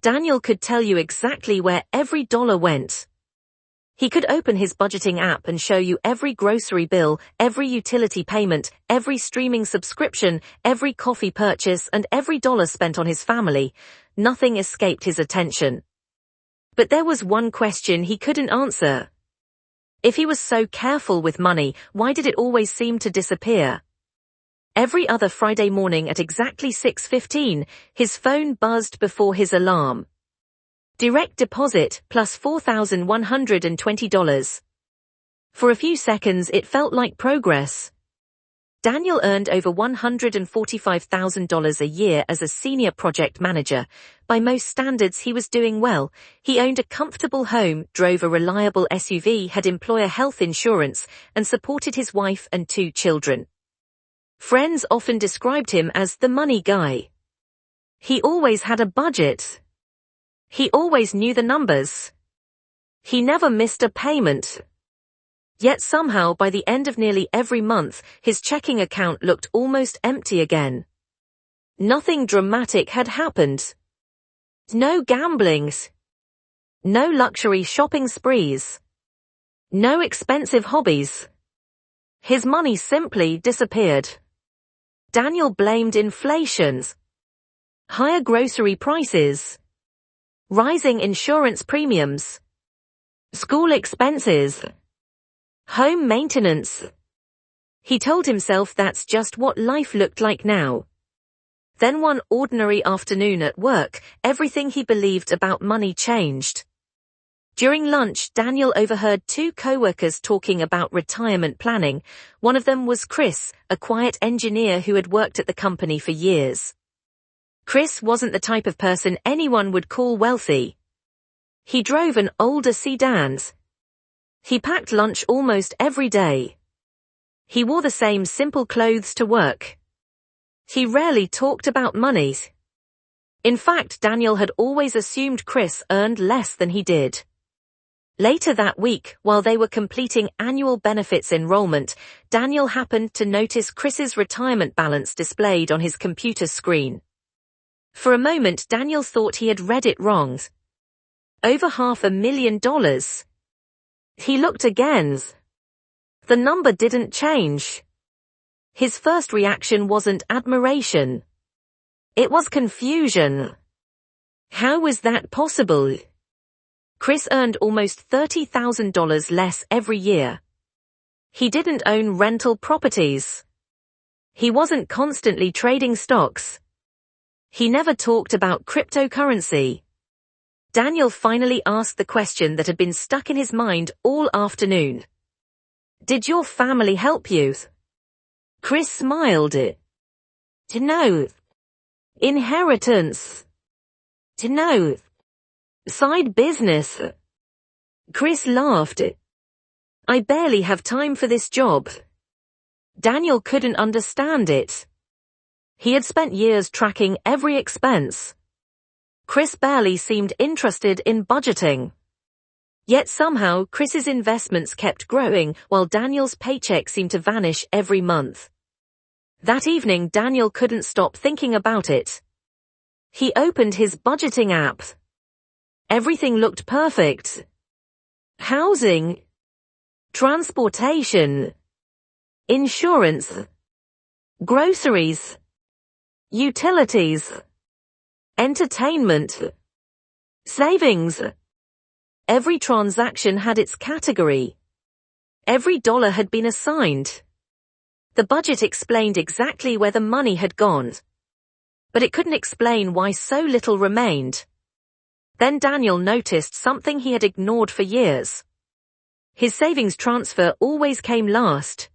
Daniel could tell you exactly where every dollar went. He could open his budgeting app and show you every grocery bill, every utility payment, every streaming subscription, every coffee purchase, and every dollar spent on his family. Nothing escaped his attention. But there was one question he couldn't answer. If he was so careful with money, why did it always seem to disappear? Every other Friday morning at exactly 6:15, his phone buzzed before his alarm. Direct deposit plus $4,120. For a few seconds it felt like progress. Daniel earned over $145,000 a year as a senior project manager. By most standards he was doing well. He owned a comfortable home, drove a reliable SUV, had employer health insurance, and supported his wife and 2 children. Friends often described him as the money guy. He always had a budget. He always knew the numbers. He never missed a payment. Yet somehow by the end of nearly every month, his checking account looked almost empty again. Nothing dramatic had happened. No gamblings. No luxury shopping sprees. No expensive hobbies. His money simply disappeared. Daniel blamed inflation, higher grocery prices, rising insurance premiums, school expenses, home maintenance. He told himself that's just what life looked like now. Then one ordinary afternoon at work, everything he believed about money changed. During lunch, Daniel overheard 2 coworkers talking about retirement planning. One of them was Chris, a quiet engineer who had worked at the company for years. Chris wasn't the type of person anyone would call wealthy. He drove an older sedan. He packed lunch almost every day. He wore the same simple clothes to work. He rarely talked about money. In fact, Daniel had always assumed Chris earned less than he did. Later that week, while they were completing annual benefits enrollment, Daniel happened to notice Chris's retirement balance displayed on his computer screen. For a moment, Daniel thought he had read it wrong. Over $500,000. He looked again. The number didn't change. His first reaction wasn't admiration. It was confusion. How was that possible? Chris earned almost $30,000 less every year. He didn't own rental properties. He wasn't constantly trading stocks. He never talked about cryptocurrency. Daniel finally asked the question that had been stuck in his mind all afternoon. Did your family help you? Chris smiled. No. Inheritance. No. Side business. Chris laughed. I barely have time for this job. Daniel couldn't understand it. He had spent years tracking every expense. Chris barely seemed interested in budgeting. Yet somehow Chris's investments kept growing while Daniel's paycheck seemed to vanish every month. That evening Daniel couldn't stop thinking about it. He opened his budgeting app. Everything looked perfect. Housing, transportation, insurance, groceries, utilities, entertainment, savings. Every transaction had its category. Every dollar had been assigned. The budget explained exactly where the money had gone. But it couldn't explain why so little remained. Then Daniel noticed something he had ignored for years. His savings transfer always came last.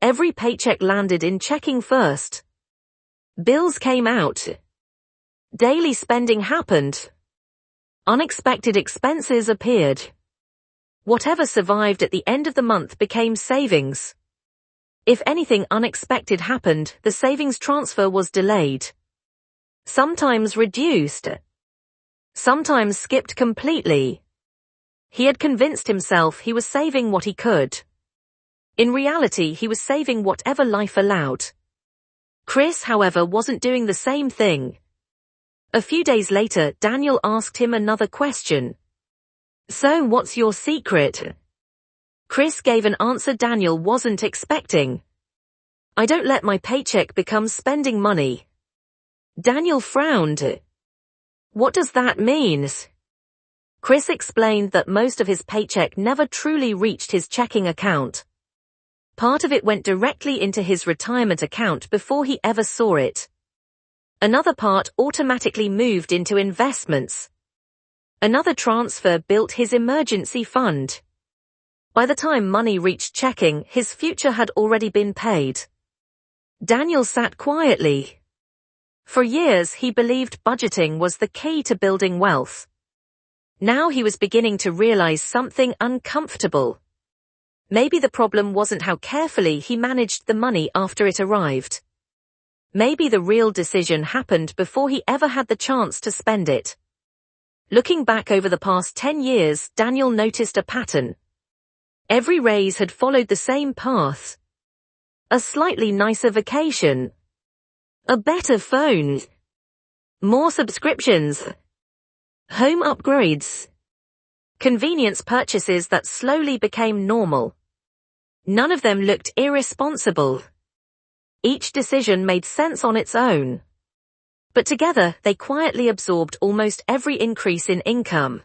Every paycheck landed in checking first. Bills came out. Daily spending happened. Unexpected expenses appeared. Whatever survived at the end of the month became savings. If anything unexpected happened, the savings transfer was delayed. Sometimes reduced. Sometimes skipped completely. He had convinced himself he was saving what he could. In reality, he was saving whatever life allowed. Chris, however, wasn't doing the same thing. A few days later, Daniel asked him another question. "So what's your secret?" Chris gave an answer Daniel wasn't expecting. "I don't let my paycheck become spending money." Daniel frowned. "What does that mean?" Chris explained that most of his paycheck never truly reached his checking account. Part of it went directly into his retirement account before he ever saw it. Another part automatically moved into investments. Another transfer built his emergency fund. By the time money reached checking, his future had already been paid. Daniel sat quietly. For years he believed budgeting was the key to building wealth. Now he was beginning to realize something uncomfortable. Maybe the problem wasn't how carefully he managed the money after it arrived. Maybe the real decision happened before he ever had the chance to spend it. Looking back over the past 10 years, Daniel noticed a pattern. Every raise had followed the same path. A slightly nicer vacation. A better phone. More subscriptions. Home upgrades. Convenience purchases that slowly became normal. None of them looked irresponsible. Each decision made sense on its own. But together, they quietly absorbed almost every increase in income.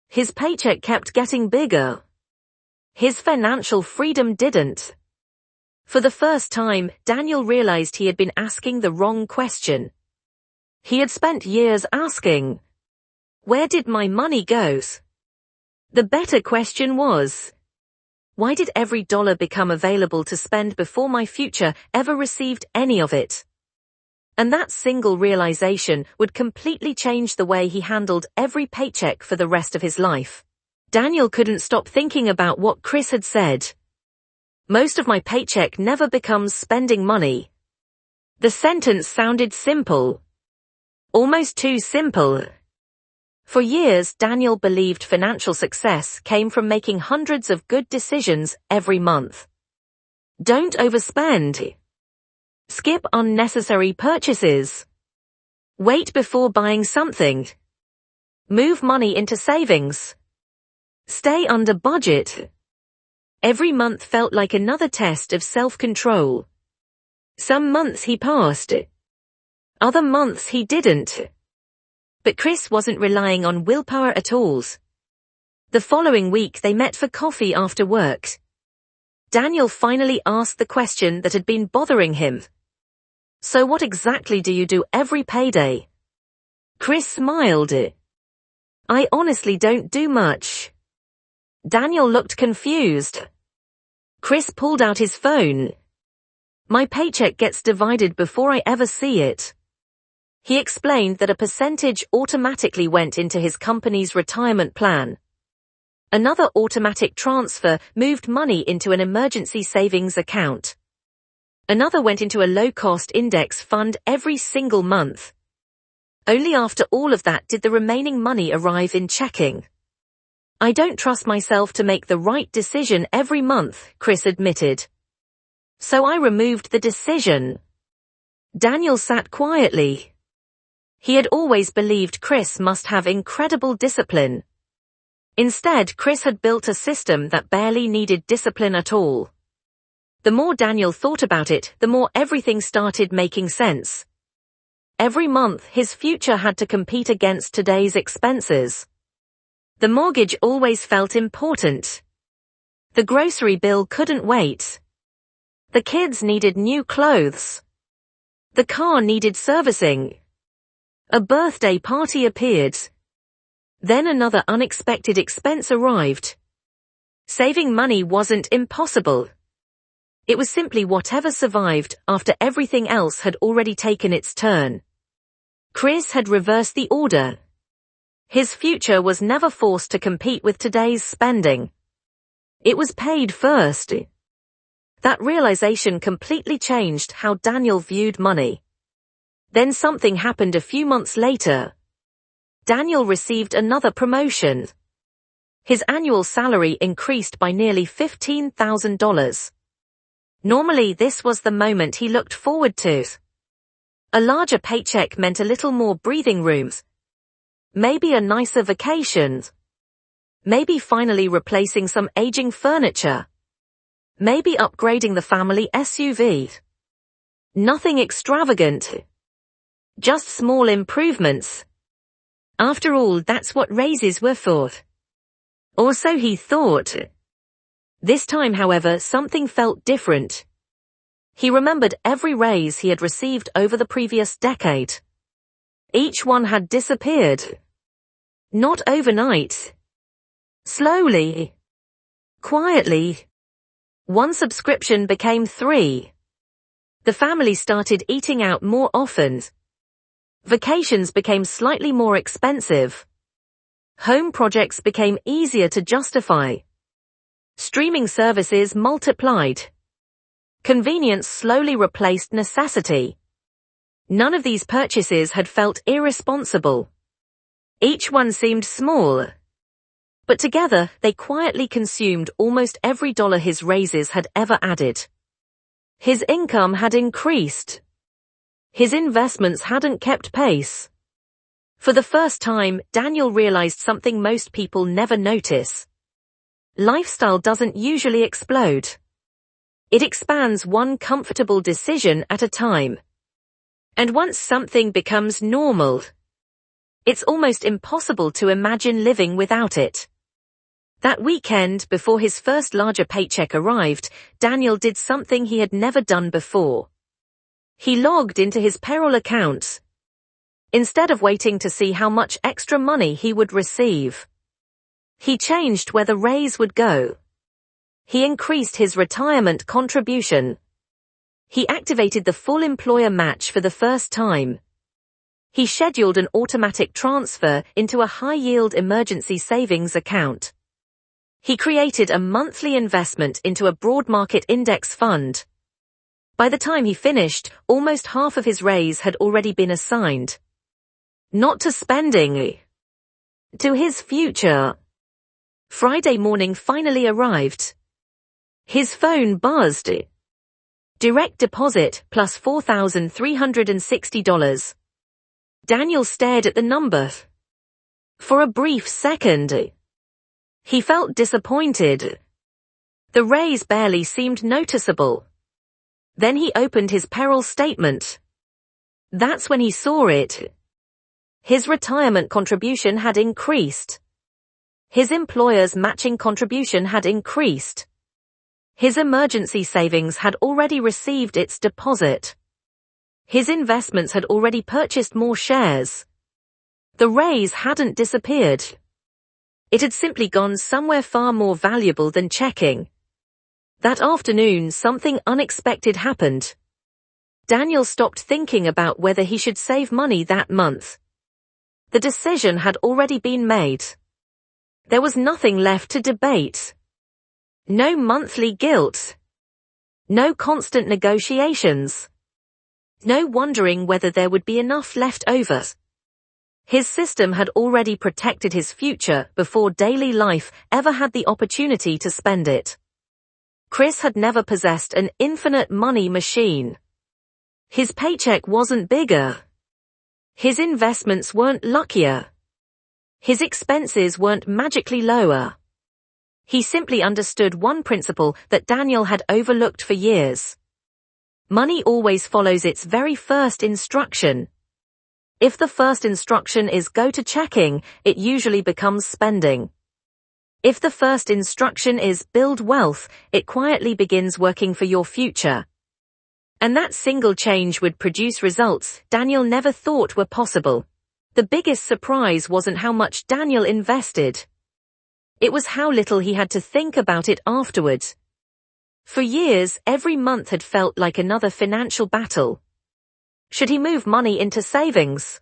His paycheck kept getting bigger. His financial freedom didn't. For the first time, Daniel realized he had been asking the wrong question. He had spent years asking, "Where did my money go?" The better question was, why did every dollar become available to spend before my future ever received any of it? And that single realization would completely change the way he handled every paycheck for the rest of his life. Daniel couldn't stop thinking about what Chris had said. Most of my paycheck never becomes spending money. The sentence sounded simple. Almost too simple. For years, Daniel believed financial success came from making hundreds of good decisions every month. Don't overspend. Skip unnecessary purchases. Wait before buying something. Move money into savings. Stay under budget. Every month felt like another test of self-control. Some months he passed. Other months he didn't. But Chris wasn't relying on willpower at all. The following week they met for coffee after work. Daniel finally asked the question that had been bothering him. "So what exactly do you do every payday?" Chris smiled. "I honestly don't do much." Daniel looked confused. Chris pulled out his phone. "My paycheck gets divided before I ever see it." He explained that a percentage automatically went into his company's retirement plan. Another automatic transfer moved money into an emergency savings account. Another went into a low-cost index fund every single month. Only after all of that did the remaining money arrive in checking. "I don't trust myself to make the right decision every month," Chris admitted. "So I removed the decision." Daniel sat quietly. He had always believed Chris must have incredible discipline. Instead, Chris had built a system that barely needed discipline at all. The more Daniel thought about it, the more everything started making sense. Every month, his future had to compete against today's expenses. The mortgage always felt important. The grocery bill couldn't wait. The kids needed new clothes. The car needed servicing. A birthday party appeared. Then another unexpected expense arrived. Saving money wasn't impossible. It was simply whatever survived after everything else had already taken its turn. Chris had reversed the order. His future was never forced to compete with today's spending. It was paid first. That realization completely changed how Daniel viewed money. Then something happened a few months later. Daniel received another promotion. His annual salary increased by nearly $15,000. Normally this was the moment he looked forward to. A larger paycheck meant a little more breathing room. Maybe a nicer vacation. Maybe finally replacing some aging furniture. Maybe upgrading the family SUV. Nothing extravagant. Just small improvements. After all, that's what raises were for. Or so he thought. This time, however, something felt different. He remembered every raise he had received over the previous decade. Each one had disappeared. Not overnight. Slowly. Quietly. One subscription became 3. The family started eating out more often. Vacations became slightly more expensive. Home projects became easier to justify. Streaming services multiplied. Convenience slowly replaced necessity. None of these purchases had felt irresponsible. Each one seemed small. But together, they quietly consumed almost every dollar his raises had ever added. His income had increased. His investments hadn't kept pace. For the first time, Daniel realized something most people never notice. Lifestyle doesn't usually explode. It expands one comfortable decision at a time. And once something becomes normal, it's almost impossible to imagine living without it. That weekend, before his first larger paycheck arrived, Daniel did something he had never done before. He logged into his payroll account. Instead of waiting to see how much extra money he would receive, he changed where the raise would go. He increased his retirement contribution. He activated the full employer match for the first time. He scheduled an automatic transfer into a high-yield emergency savings account. He created a monthly investment into a broad market index fund. By the time he finished, almost half of his raise had already been assigned. Not to spending. To his future. Friday morning finally arrived. His phone buzzed. Direct deposit plus $4,360. Daniel stared at the number. For a brief second, he felt disappointed. The raise barely seemed noticeable. Then he opened his payroll statement. That's when he saw it. His retirement contribution had increased. His employer's matching contribution had increased. His emergency savings had already received its deposit. His investments had already purchased more shares. The raise hadn't disappeared. It had simply gone somewhere far more valuable than checking. That afternoon, something unexpected happened. Daniel stopped thinking about whether he should save money that month. The decision had already been made. There was nothing left to debate. No monthly guilt. No constant negotiations. No wondering whether there would be enough left over. His system had already protected his future before daily life ever had the opportunity to spend it. Chris had never possessed an infinite money machine. His paycheck wasn't bigger. His investments weren't luckier. His expenses weren't magically lower. He simply understood one principle that Daniel had overlooked for years. Money always follows its very first instruction. If the first instruction is go to checking, it usually becomes spending. If the first instruction is build wealth, it quietly begins working for your future. And that single change would produce results Daniel never thought were possible. The biggest surprise wasn't how much Daniel invested. It was how little he had to think about it afterwards. For years, every month had felt like another financial battle. Should he move money into savings?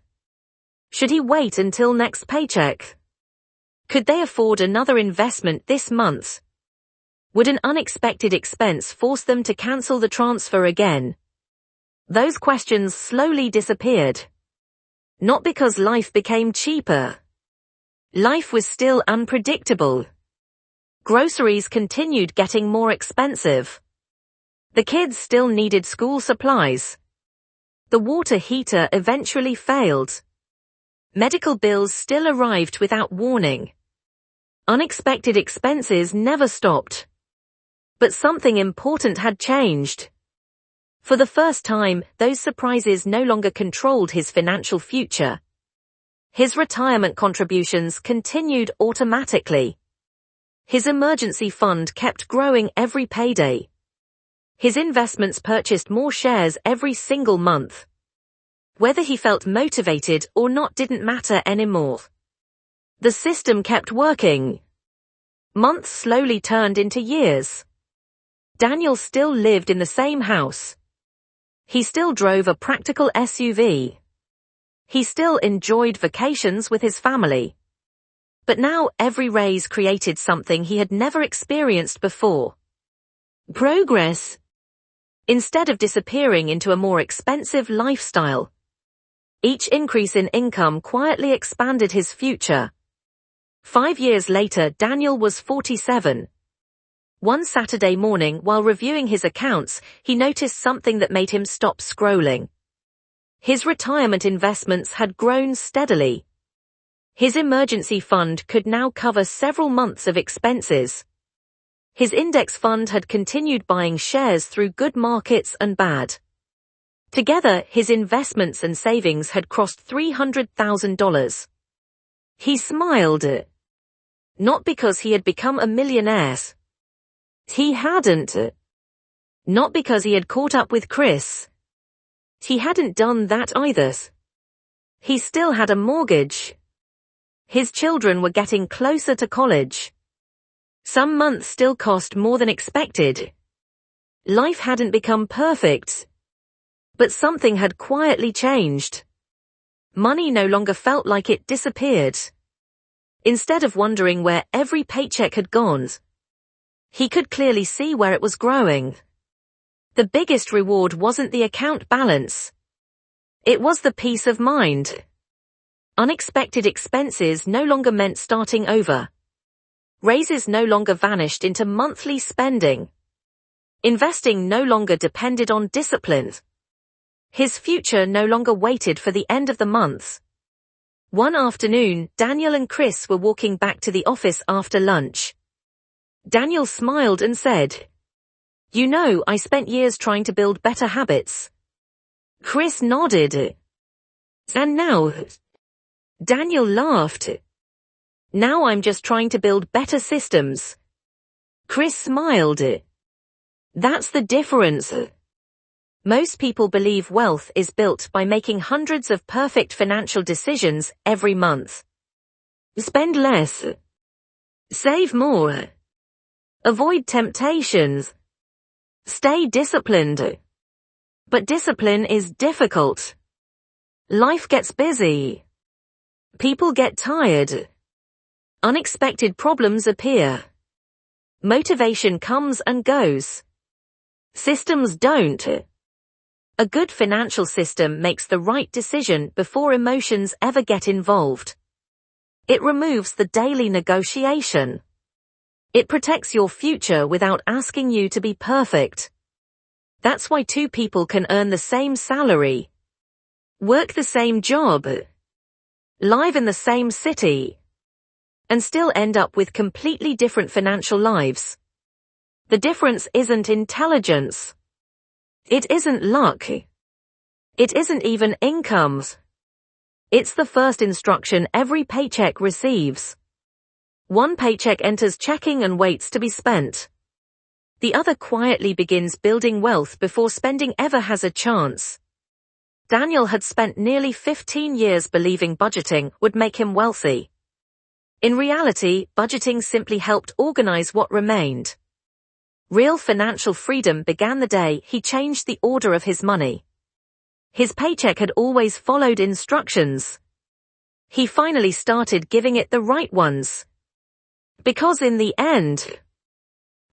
Should he wait until next paycheck? Could they afford another investment this month? Would an unexpected expense force them to cancel the transfer again? Those questions slowly disappeared. Not because life became cheaper. Life was still unpredictable. Groceries continued getting more expensive. The kids still needed school supplies. The water heater eventually failed. Medical bills still arrived without warning. Unexpected expenses never stopped. But something important had changed. For the first time, those surprises no longer controlled his financial future. His retirement contributions continued automatically. His emergency fund kept growing every payday. His investments purchased more shares every single month. Whether he felt motivated or not didn't matter anymore. The system kept working. Months slowly turned into years. Daniel still lived in the same house. He still drove a practical SUV. He still enjoyed vacations with his family. But now every raise created something he had never experienced before. Progress. Instead of disappearing into a more expensive lifestyle, each increase in income quietly expanded his future. 5 years later, Daniel was 47. One Saturday morning, while reviewing his accounts, he noticed something that made him stop scrolling. His retirement investments had grown steadily. His emergency fund could now cover several months of expenses. His index fund had continued buying shares through good markets and bad. Together, his investments and savings had crossed $300,000. He smiled. Not because he had become a millionaire. He hadn't. Not because he had caught up with Chris. He hadn't done that either. He still had a mortgage. His children were getting closer to college. Some months still cost more than expected. Life hadn't become perfect. But something had quietly changed. Money no longer felt like it disappeared. Instead of wondering where every paycheck had gone, he could clearly see where it was growing. The biggest reward wasn't the account balance. It was the peace of mind. Unexpected expenses no longer meant starting over. Raises no longer vanished into monthly spending. Investing no longer depended on discipline. His future no longer waited for the end of the month. One afternoon, Daniel and Chris were walking back to the office after lunch. Daniel smiled and said, "You know, I spent years trying to build better habits." Chris nodded. "And now?" Daniel laughed. "Now I'm just trying to build better systems." Chris smiled. "That's the difference." Most people believe wealth is built by making hundreds of perfect financial decisions every month. Spend less. Save more. Avoid temptations. Stay disciplined. But discipline is difficult. Life gets busy. People get tired. Unexpected problems appear. Motivation comes and goes. Systems don't. A good financial system makes the right decision before emotions ever get involved. It removes the daily negotiation. It protects your future without asking you to be perfect. That's why two people can earn the same salary, work the same job, live in the same city, and still end up with completely different financial lives. The difference isn't intelligence. It isn't luck. It isn't even income. It's the first instruction every paycheck receives. One paycheck enters checking and waits to be spent. The other quietly begins building wealth before spending ever has a chance. Daniel had spent nearly 15 years believing budgeting would make him wealthy. In reality, budgeting simply helped organize what remained. Real financial freedom began the day he changed the order of his money. His paycheck had always followed instructions. He finally started giving it the right ones. Because in the end,